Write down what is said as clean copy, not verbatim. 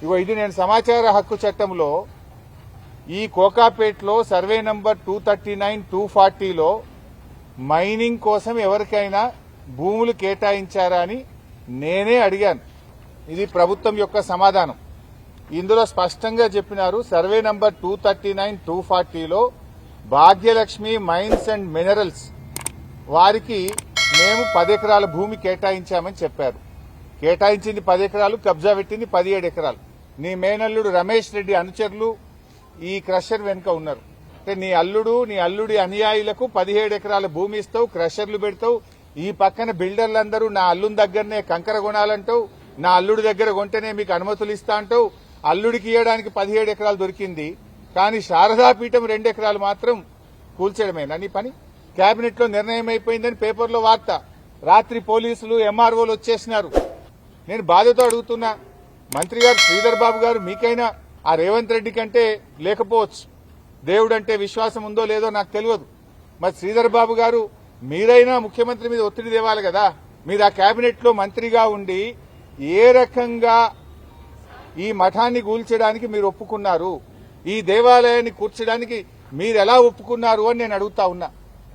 ఇగో ఇది నేను సమాచార హక్కు చట్టంలో ఈ కోకాపేట్లో సర్వే నంబర్ 239, 240లో మైనింగ్ కోసం ఎవరికైనా భూములు కేటాయించారా అని నేనే అడిగాను. ఇది ప్రభుత్వం యొక్క సమాధానం. ఇందులో స్పష్టంగా చెప్పినారు, సర్వే నంబర్ 239, 240లో భాగ్యలక్ష్మి మైన్స్ అండ్ మినరల్స్ వారికి మేము 10 ఎకరాల భూమి కేటాయించామని చెప్పారు. కేటాయించింది 10 ఎకరాలు, కబ్జా పెట్టింది 17 ఎకరాలు. నీ మేనల్లుడు రమేష్ రెడ్డి అనుచరులు ఈ క్రషర్ వెనుక ఉన్నారు. అంటే నీ అల్లుడి అనుయాయులకు 17 ఎకరాల భూమి ఇస్తావు, క్రషర్లు పెడతావు. ఈ పక్కన బిల్డర్లందరూ నా అల్లుని దగ్గరనే కంకర కొనాలంటావు, నా అల్లుడి దగ్గర కొంటేనే మీకు అనుమతులు ఇస్తా అంటావు. అల్లుడికి ఇవ్వడానికి 17 ఎకరాలు దొరికింది, కానీ శారదాపీఠం 2 ఎకరాలు మాత్రం కూల్చడమేనా నీ పని? కేబినెట్ లో నిర్ణయం అయిపోయిందని పేపర్లో వార్త. రాత్రి పోలీసులు ఎంఆర్ఓలు వచ్చేసినారు. నేను బాధతో అడుగుతున్నా, మంత్రి గారు శ్రీధర్ బాబు గారు, మీకైనా ఆ రేవంత్ రెడ్డి కంటే లేకపోవచ్చు, దేవుడు అంటే విశ్వాసం ఉందో లేదో నాకు తెలియదు. మరి శ్రీధర్ బాబు గారు మీరైనా ముఖ్యమంత్రి మీద ఒత్తిడి తేవాలి కదా. మీరు ఆ కేబినెట్ లో మంత్రిగా ఉండి ఏ రకంగా ఈ మఠాన్ని కూల్చడానికి మీరు ఒప్పుకున్నారు, ఈ దేవాలయాన్ని కూర్చడానికి మీరు ఎలా ఒప్పుకున్నారు అని నేను అడుగుతా ఉన్నా.